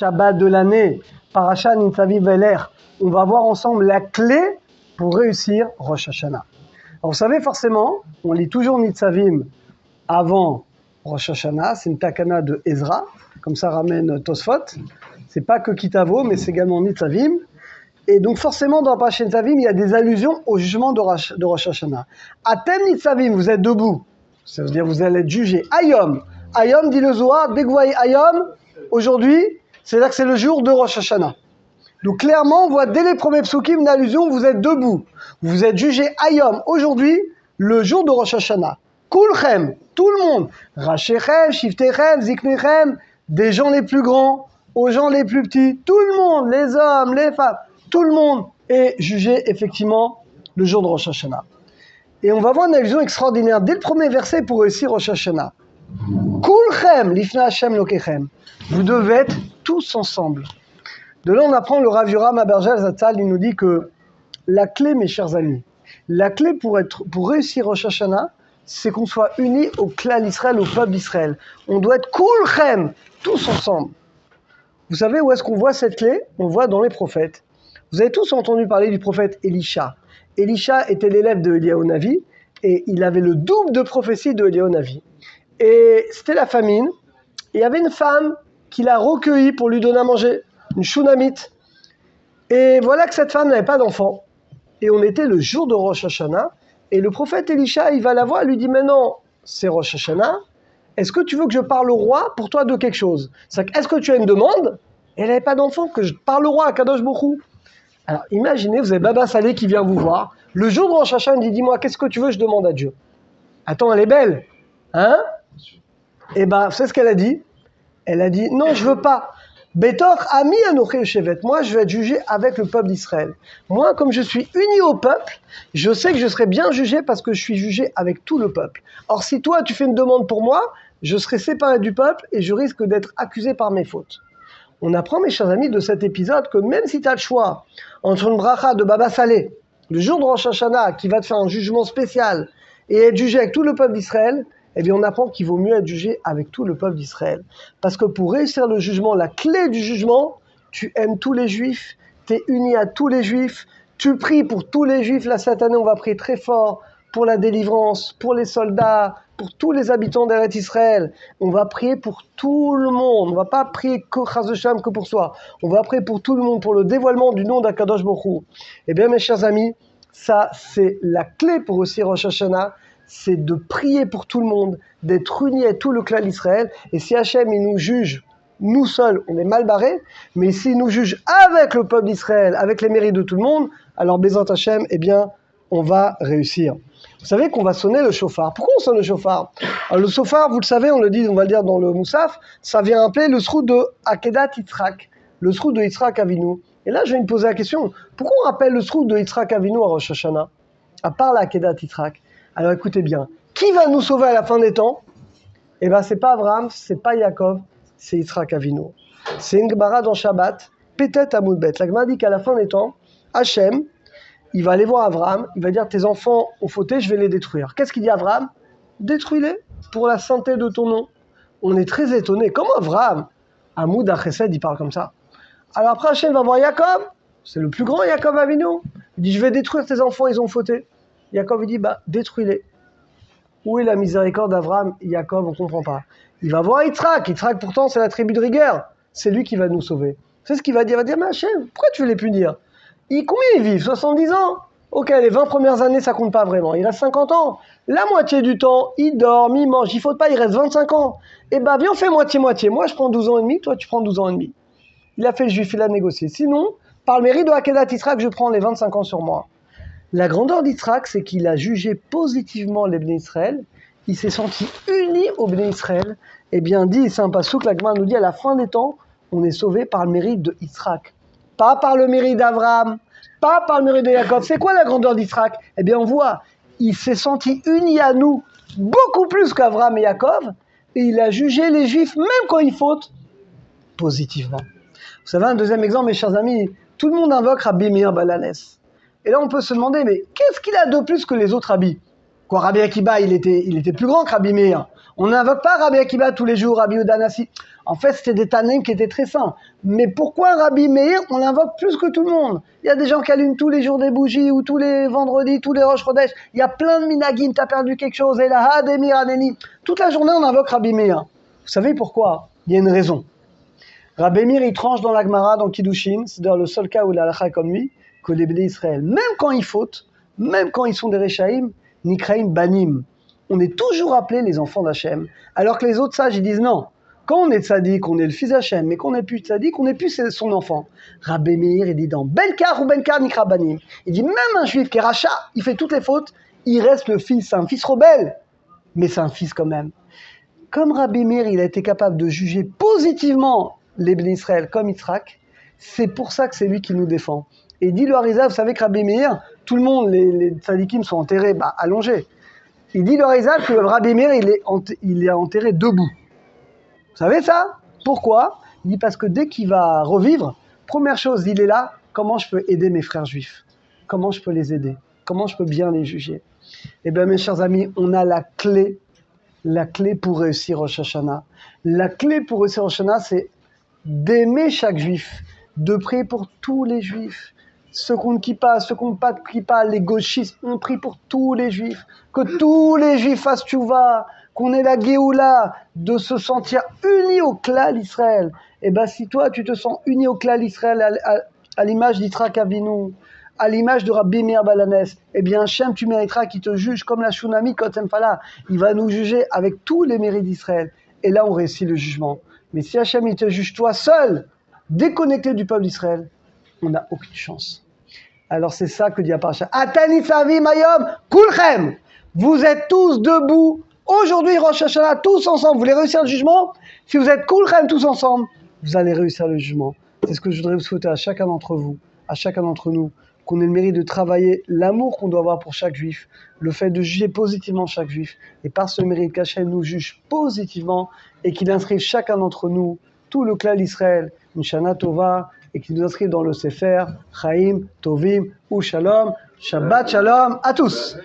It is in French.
Shabbat de l'année, Parashat Nitzavim Veler, on va voir ensemble la clé pour réussir Rosh Hashanah. Alors vous savez forcément, on lit toujours Nitzavim avant Rosh Hashanah, c'est une takana de Ezra, comme ça ramène Tosfot. C'est pas que Kitavo, mais c'est également Nitzavim. Et donc forcément dans Parashat Nitzavim, il y a des allusions au jugement de Rosh Hashanah. Atem Nitzavim, vous êtes debout, ça veut dire vous allez être jugé. Ayom, Ayom dit le Zohar, dès que vous voyez Ayom, aujourd'hui, c'est là que c'est le jour de Rosh Hashanah. Donc clairement, on voit dès les premiers psukim une allusion, vous êtes debout. Vous êtes jugé Ayom, aujourd'hui, le jour de Rosh Hashanah. Kulchem, tout le monde. Rachechem, Shiftechem, Ziknechem, des gens les plus grands aux gens les plus petits. Tout le monde, les hommes, les femmes, tout le monde est jugé effectivement le jour de Rosh Hashanah. Et on va voir une allusion extraordinaire dès le premier verset pour réussir Rosh Hashanah. Kulchem, Lifna Hashem Lokechem. Vous devez être tous ensemble. De là, on apprend le Rav Yoram Abergel Zatzal, il nous dit que la clé, mes chers amis, la clé pour réussir Rosh Hashanah, c'est qu'on soit unis au clan d'Israël, au peuple d'Israël. On doit être kulchem, tous ensemble. Vous savez où est-ce qu'on voit cette clé? On voit dans les prophètes. Vous avez tous entendu parler du prophète Elisha. Elisha était l'élève de Eliyahu Navi et il avait le double de prophétie de Eliyahu Navi. Et c'était la famine. Et il y avait une femme qui l'a recueilli pour lui donner à manger, une Shunamite. Et voilà que cette femme n'avait pas d'enfant. Et on était le jour de Rosh Hashanah. Et le prophète Elisha, il va la voir, il lui dit, mais non, c'est Rosh Hashanah. Est-ce que tu veux que je parle au roi pour toi de quelque chose? Est-ce que tu as une demande? Elle n'avait pas d'enfant, que je parle au roi à Kadosh Baruch Hu. Alors imaginez, vous avez Baba Saleh qui vient vous voir. Le jour de Rosh Hashanah, il dit, dis-moi, qu'est-ce que tu veux, je demande à Dieu. Attends, elle est belle. Hein? Et ben, vous savez ce qu'elle a dit? Elle a dit, non, je veux pas. Betor ami anoché chevet. Moi, je vais être jugé avec le peuple d'Israël. Moi, comme je suis uni au peuple, je sais que je serai bien jugé parce que je suis jugé avec tout le peuple. Or, si toi, tu fais une demande pour moi, je serai séparé du peuple et je risque d'être accusé par mes fautes. On apprend, mes chers amis, de cet épisode que même si tu as le choix entre une bracha de Baba Saleh, le jour de Rosh Hashanah, qui va te faire un jugement spécial et être jugé avec tout le peuple d'Israël, eh bien on apprend qu'il vaut mieux être jugé avec tout le peuple d'Israël. Parce que pour réussir le jugement, la clé du jugement, tu aimes tous les juifs, tu es uni à tous les juifs, tu pries pour tous les juifs. Là, cette année, on va prier très fort pour la délivrance, pour les soldats, pour tous les habitants d'Eretz Israël. On va prier pour tout le monde. On ne va pas prier que Chas v'Shalom, que pour soi. On va prier pour tout le monde, pour le dévoilement du nom d'Akadosh Baruch Hu. Eh bien, mes chers amis, ça, c'est la clé pour aussi Rosh Hashanah. C'est de prier pour tout le monde, d'être unis à tout le clan d'Israël. Et si Hachem, il nous juge, nous seuls, on est mal barrés, mais s'il nous juge avec le peuple d'Israël, avec les mérites de tout le monde, alors Bézant Hachem, eh bien, on va réussir. Vous savez qu'on va sonner le shofar. Pourquoi on sonne le shofar? Alors, le shofar, vous le savez, on va le dire dans le Moussaf, ça vient appeler le srout de Akedat Yitzhak, le srout de Yitzhak Avinu. Et là, je vais me poser la question, pourquoi on rappelle le srout de Yitzhak Avinu à Rosh Hashanah, à part la Akedat Yitzhak? Alors écoutez bien, qui va nous sauver à la fin des temps? Eh bien, c'est pas Abraham, c'est pas Yaakov, c'est Yitzhak Avinu. C'est une Gemara dans Shabbat, peut-être à Moudbet. La Gemara dit qu'à la fin des temps, Hachem, il va aller voir Abraham, il va dire, tes enfants ont fauté, je vais les détruire. Qu'est-ce qu'il dit Abraham? Détruis-les pour la sainteté de ton nom. On est très étonnés. Comment Abraham, à Moud Chesed, il parle comme ça? Alors après, Hachem va voir Yaakov, c'est le plus grand Yaakov Avinu. Il dit, je vais détruire tes enfants, ils ont fauté. Yaakov, il dit, détruis-les. Où est la miséricorde d'Abraham? Yaakov, on ne comprend pas. Il va voir Yitzhak. Yitzhak, pourtant, c'est la tribu de rigueur. C'est lui qui va nous sauver. C'est ce qu'il va dire. Il va dire, mais Hachem, pourquoi tu veux les punir? Combien ils vivent? 70 ans? Ok, les 20 premières années, ça compte pas vraiment. Il reste 50 ans. La moitié du temps, il dort, il mange, il faut pas, il reste 25 ans. Eh bien, viens, on fait moitié-moitié. Moi, je prends 12 ans et demi, toi, tu prends 12 ans et demi. Il a fait le juif, il a négocié. Sinon, par le mérite de Akedat Yitzhak, je prends les 25 ans sur moi. La grandeur d'Yitzhak, c'est qu'il a jugé positivement les Bnei Israël. Il s'est senti uni aux Bnei Israël. Eh bien, dit, c'est un passouk, la Gemara nous dit, à la fin des temps, on est sauvé par le mérite de Yitzhak. Pas par le mérite d'Abraham, pas par le mérite de Yaakov. C'est quoi la grandeur d'Yitzhak? Eh bien, on voit, il s'est senti uni à nous beaucoup plus qu'Abraham et Yaakov, et il a jugé les Juifs, même quand ils fautent, positivement. Vous savez, un deuxième exemple, mes chers amis, tout le monde invoque Rabbi Meir Balanès. Et là, on peut se demander, mais qu'est-ce qu'il a de plus que les autres rabbis? Quoi, Rabbi Akiba, il était plus grand que Rabbi Meir. On n'invoque pas Rabbi Akiba tous les jours, Rabbi Udanassi. En fait, c'était des Tanaïm qui étaient très saints. Mais pourquoi Rabbi Meir, on l'invoque plus que tout le monde? Il y a des gens qui allument tous les jours des bougies, ou tous les vendredis, tous les Rosh Chodesh. Il y a plein de minagim, t'as perdu quelque chose, et là, Ademir, Adeni. Toute la journée, on invoque Rabbi Meir. Vous savez pourquoi? Il y a une raison. Rabbi Meir, il tranche dans la Gemara, dans Kiddushin, c'est d'ailleurs le seul cas où la halakha est comme lui, que les Bnei Israël, même quand ils fautent, même quand ils sont des Rechaïm, Nikraim Banim. On est toujours appelés les enfants d'Hachem. Alors que les autres sages, ils disent non. Quand on est tzaddik, on est le fils d'Hachem, mais qu'on n'est plus tzaddik, on n'est plus son enfant. Rabbi Meir, il dit dans Benkar ou Benkar Nikra Banim. Il dit même un juif qui est rachat, il fait toutes les fautes, il reste le fils, c'est un fils rebelle, mais c'est un fils quand même. Comme Rabbi Meir, il a été capable de juger positivement les Bnei Israël comme Yitzhak, c'est pour ça que c'est lui qui nous défend. Et dit le Harizal, vous savez que Rabbi Meir, tout le monde, les tzadikim sont enterrés allongés. Il dit le Harizal que Rabbi Meir, il est enterré debout. Vous savez ça? Pourquoi? Il dit parce que dès qu'il va revivre, première chose, il est là, comment je peux aider mes frères juifs? Comment je peux les aider? Comment je peux bien les juger? Eh bien, mes chers amis, on a la clé pour réussir Rosh Hashanah. La clé pour réussir Rosh Hashanah, c'est d'aimer chaque juif, de prier pour tous les juifs, ceux qu'on ne kippa, ceux qu'on ne pas kippa, les gauchistes, on prie pour tous les juifs, que tous les juifs fassent tchouva, qu'on ait la Géoula, de se sentir unis au clan Israël. Et bien si toi tu te sens uni au clan Israël à l'image d'Yitzhak Avinu, à l'image de Rabbi Meir Balanes, eh bien Hachem, tu mériteras qu'il te juge comme la Shunami Kotem Fala. Il va nous juger avec tous les mérites d'Israël. Et là on réussit le jugement. Mais si Hachem il te juge toi seul, déconnecté du peuple d'Israël, on n'a aucune chance. Alors c'est ça que dit Aparcha. Atani Savim Ayom Kulchem. Vous êtes tous debout. Aujourd'hui, Rosh Hashanah, tous ensemble. Vous voulez réussir le jugement? Si vous êtes Kulchem tous ensemble, vous allez réussir le jugement. C'est ce que je voudrais vous souhaiter à chacun d'entre vous, à chacun d'entre nous, qu'on ait le mérite de travailler l'amour qu'on doit avoir pour chaque juif, le fait de juger positivement chaque juif, et par ce mérite qu'Hachem nous juge positivement, et qu'il inscrive chacun d'entre nous, tout le clan d'Israël, une Shana Tova, et qu'il nous inscrive dans le Sefer, Chaim, Tovim, ou Shalom, Shabbat Shalom à tous.